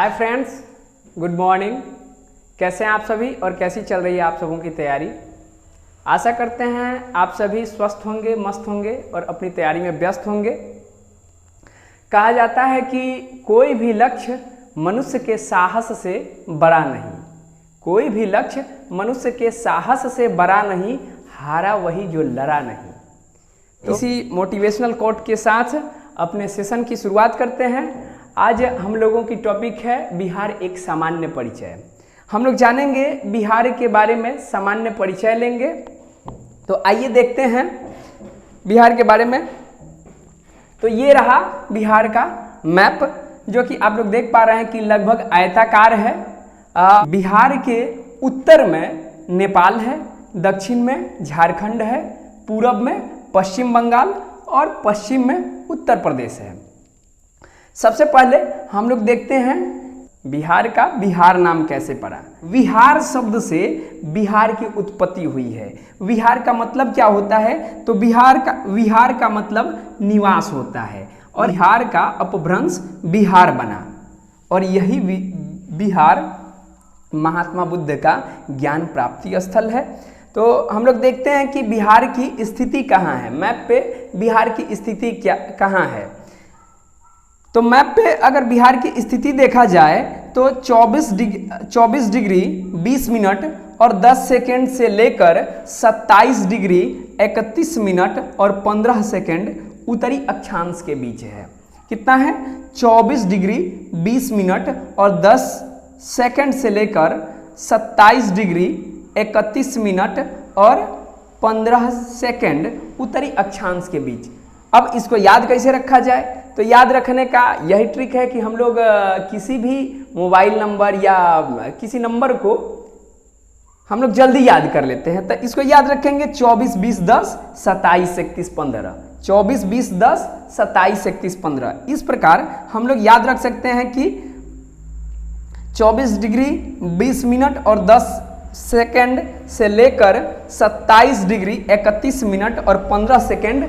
Hi friends, good morning. कैसे हैं आप सभी और कैसी चल रही है आप सबों की तैयारी। आशा करते हैं आप सभी स्वस्थ होंगे, मस्त होंगे और अपनी तैयारी में व्यस्त होंगे। कहा जाता है कि कोई भी लक्ष्य मनुष्य के साहस से बड़ा नहीं, कोई भी लक्ष्य मनुष्य के साहस से बड़ा नहीं, हारा वही जो लड़ा नहीं। तो इसी मोटिवेशनल कोट के साथ अपने सेशन की शुरुआत करते हैं। आज हम लोगों की टॉपिक है बिहार एक सामान्य परिचय। हम लोग जानेंगे बिहार के बारे में, सामान्य परिचय लेंगे। तो आइए देखते हैं बिहार के बारे में। तो ये रहा बिहार का मैप, जो कि आप लोग देख पा रहे हैं कि लगभग आयताकार है। बिहार के उत्तर में नेपाल है, दक्षिण में झारखंड है, पूरब में पश्चिम बंगाल और पश्चिम में उत्तर प्रदेश है। सबसे पहले हम लोग देखते हैं बिहार का बिहार नाम कैसे पड़ा। विहार शब्द से बिहार की उत्पत्ति हुई है। विहार का मतलब क्या होता है? तो विहार का मतलब निवास होता है और बिहार का अपभ्रंश बिहार बना और यही बिहार महात्मा बुद्ध का ज्ञान प्राप्ति स्थल है। तो हम लोग देखते हैं कि बिहार की स्थिति कहाँ है। मैप पे बिहार की स्थिति कहाँ है। तो मैप पे अगर बिहार की स्थिति देखा जाए तो 24 डिग्री 20 मिनट और 10 सेकेंड से लेकर 27 डिग्री 31 मिनट और 15 सेकेंड उत्तरी अक्षांश के बीच है। कितना है? 24 डिग्री 20 मिनट और 10 सेकेंड से लेकर 27 डिग्री 31 मिनट और 15 सेकेंड उत्तरी अक्षांश के बीच। अब इसको याद कैसे रखा जाए? तो याद रखने का यही ट्रिक है कि हम लोग किसी भी मोबाइल नंबर या किसी नंबर को हम लोग जल्दी याद कर लेते हैं। तो इसको याद रखेंगे 24 20 10 27 31 15, 24 20 10 27 31 15। इस प्रकार हम लोग याद रख सकते हैं कि 24 डिग्री 20 मिनट और 10 सेकेंड से लेकर 27 डिग्री 31 मिनट और 15 सेकेंड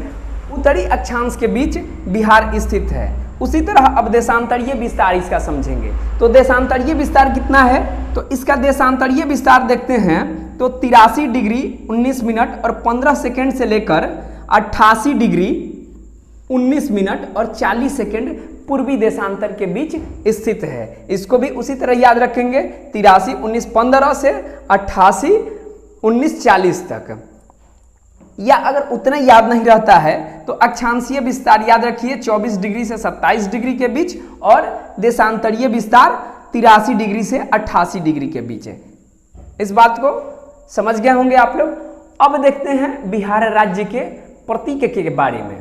उत्तरी अक्षांश के बीच बिहार स्थित है। उसी तरह अब देशांतरीय विस्तार इसका समझेंगे। तो देशांतरीय विस्तार कितना है? तो इसका देशांतरीय विस्तार देखते हैं तो 83 डिग्री 19 मिनट और 15 सेकेंड से लेकर 88 डिग्री 19 मिनट और 40 सेकेंड पूर्वी देशांतर के बीच स्थित है। इसको भी उसी तरह याद रखेंगे 83 19 15 से 88 19 40 तक। या अगर उतना याद नहीं रहता है तो अक्षांशीय विस्तार याद रखिए 24 डिग्री से 27 डिग्री के बीच और देशांतरीय विस्तार 83 डिग्री से 88 डिग्री के बीच है। इस बात को समझ गए होंगे आप लोग। अब देखते हैं बिहार राज्य के प्रतीक के बारे में।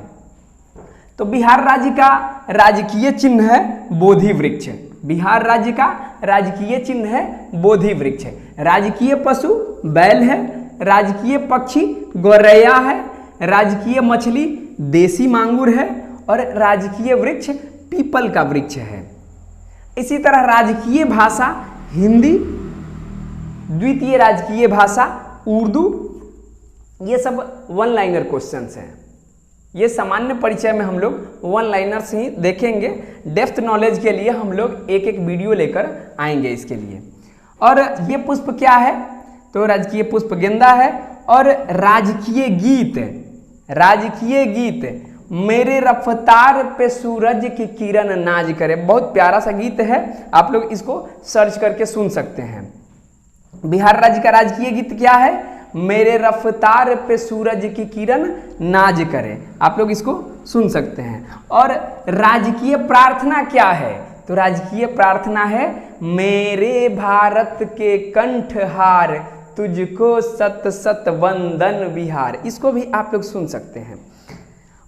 तो बिहार राज्य का राजकीय चिन्ह है बोधि वृक्ष। बिहार राज्य का राजकीय चिन्ह है बोधि वृक्ष। राजकीय पशु बैल है, राजकीय पक्षी गौरैया है, राजकीय मछली देसी मांगुर है और राजकीय वृक्ष पीपल का वृक्ष है। इसी तरह राजकीय भाषा हिंदी, द्वितीय राजकीय भाषा उर्दू। ये सब वन लाइनर क्वेश्चंस हैं। ये सामान्य परिचय में हम लोग वन लाइनर्स ही देखेंगे। डेप्थ नॉलेज के लिए हम लोग एक एक वीडियो लेकर आएंगे इसके लिए। और ये पुष्प क्या है? तो राजकीय पुष्प गेंदा है। और राजकीय गीत मेरे रफ्तार पे सूरज की किरण नाज करे, बहुत प्यारा सा गीत है। आप लोग इसको सर्च करके सुन सकते हैं। बिहार राज्य का राजकीय गीत क्या है? मेरे रफ्तार पे सूरज की किरण नाज करे। आप लोग इसको सुन सकते हैं। और राजकीय प्रार्थना क्या है? तो राजकीय प्रार्थना है मेरे भारत के कंठहार तुझको सत सत वंदन बिहार। इसको भी आप लोग सुन सकते हैं।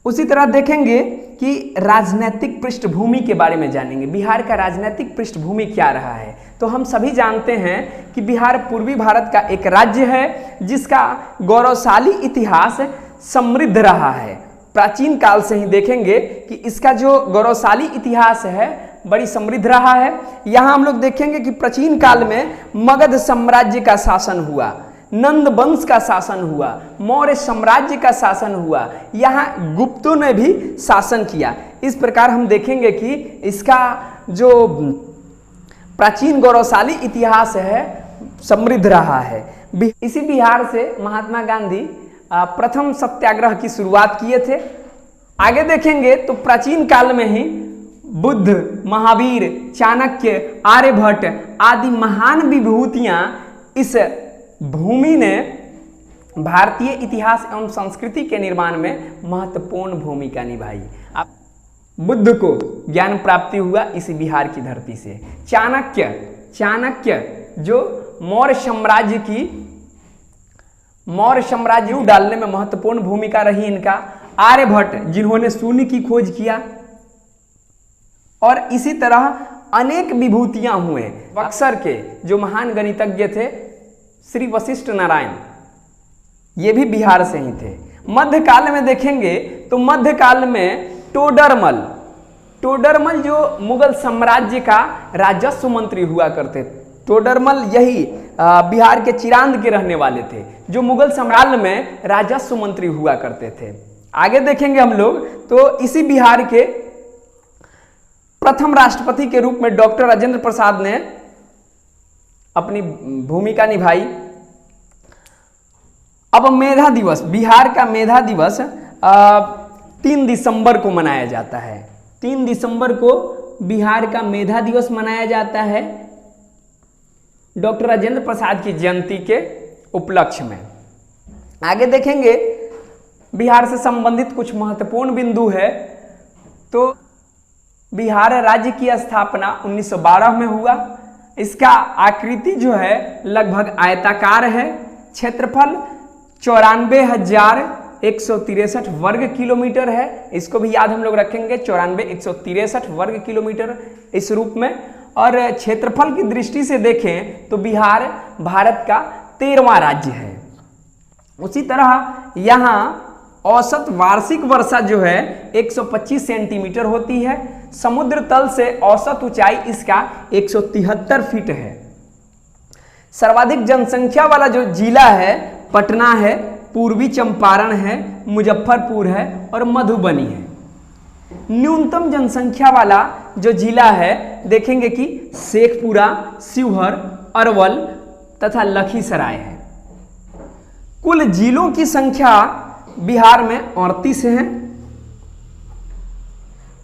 उसी तरह देखेंगे कि राजनीतिक पृष्ठभूमि के बारे में जानेंगे। बिहार का राजनीतिक पृष्ठभूमि क्या रहा है? तो हम सभी जानते हैं कि बिहार पूर्वी भारत का एक राज्य है जिसका गौरवशाली इतिहास समृद्ध रहा है। प्राचीन काल से ही देखेंगे कि इसका जो गौरवशाली इतिहास है बड़ी समृद्ध रहा है। यहाँ हम लोग देखेंगे कि प्राचीन काल में मगध साम्राज्य का शासन हुआ, नंद वंश का शासन हुआ, मौर्य साम्राज्य का शासन हुआ, यहाँ गुप्तों ने भी शासन किया। इस प्रकार हम देखेंगे कि इसका जो प्राचीन गौरवशाली इतिहास है, समृद्ध रहा है। इसी बिहार से महात्मा गांधी प्रथम सत्याग्रह की शुरुआत किए थे। आगे देखेंगे तो प्राचीन काल में ही बुद्ध, महावीर, चाणक्य, आर्यभट्ट आदि महान विभूतियां इस भूमि ने भारतीय इतिहास एवं संस्कृति के निर्माण में महत्वपूर्ण भूमिका निभाई। बुद्ध को ज्ञान प्राप्ति हुआ इसी बिहार की धरती से। चाणक्य जो मौर्य साम्राज्य डालने में महत्वपूर्ण भूमिका रही इनका। आर्यभट्ट जिन्होंने शून्य की खोज किया, और इसी तरह अनेक विभूतियां हुए। बक्सर के जो महान गणितज्ञ थे श्री वशिष्ठ नारायण, ये भी बिहार से ही थे। मध्यकाल में देखेंगे तो मध्यकाल में टोडरमल जो मुगल साम्राज्य का राजस्व मंत्री हुआ करते थे। टोडरमल यही बिहार के चिरांद के रहने वाले थे, जो मुगल साम्राज्य में राजस्व मंत्री हुआ करते थे। आगे देखेंगे हम लोग तो इसी बिहार के प्रथम राष्ट्रपति के रूप में डॉक्टर राजेंद्र प्रसाद ने अपनी भूमिका निभाई। अब मेधा दिवस, बिहार का मेधा दिवस 3 दिसंबर को मनाया जाता है। 3 दिसंबर को बिहार का मेधा दिवस मनाया जाता है डॉक्टर राजेंद्र प्रसाद की जयंती के उपलक्ष्य में। आगे देखेंगे बिहार से संबंधित कुछ महत्वपूर्ण बिंदु है। तो बिहार राज्य की स्थापना 1912 में हुआ। इसका आकृति जो है लगभग आयताकार है। क्षेत्रफल 94,163 वर्ग किलोमीटर है। इसको भी याद हम लोग रखेंगे, 94,163 वर्ग किलोमीटर इस रूप में। और क्षेत्रफल की दृष्टि से देखें तो बिहार भारत का 13वां राज्य है। उसी तरह यहाँ औसत वार्षिक वर्षा जो है 125 सेंटीमीटर होती है। समुद्र तल से औसत ऊंचाई इसका 173 फीट है। सर्वाधिक जनसंख्या वाला जो जिला है पटना है, पूर्वी चंपारण है, मुजफ्फरपुर है और मधुबनी है। न्यूनतम जनसंख्या वाला जो जिला है देखेंगे कि शेखपुरा, शिवहर, अरवल तथा लखीसराय है। कुल जिलों की संख्या बिहार में 38 है।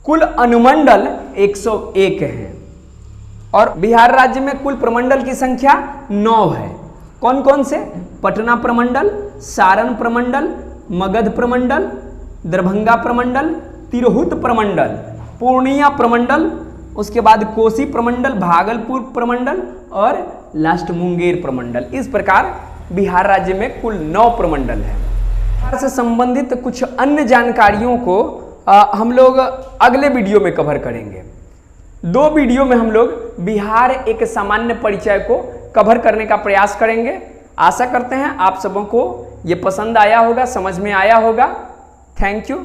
कुल अनुमंडल 101 है। और बिहार राज्य में कुल प्रमंडल की संख्या 9 है। कौन कौन से? पटना प्रमंडल, सारण प्रमंडल, मगध प्रमंडल, दरभंगा प्रमंडल, तिरहुत प्रमंडल, पूर्णिया प्रमंडल, उसके बाद कोसी प्रमंडल, भागलपुर प्रमंडल और लास्ट मुंगेर प्रमंडल। इस प्रकार बिहार राज्य में कुल 9 प्रमंडल है। बिहार से संबंधित कुछ अन्य जानकारियों को हम लोग अगले वीडियो में कवर करेंगे। 2 वीडियो में हम लोग बिहार एक सामान्य परिचय को कवर करने का प्रयास करेंगे। आशा करते हैं आप सबों को ये पसंद आया होगा, समझ में आया होगा। Thank you.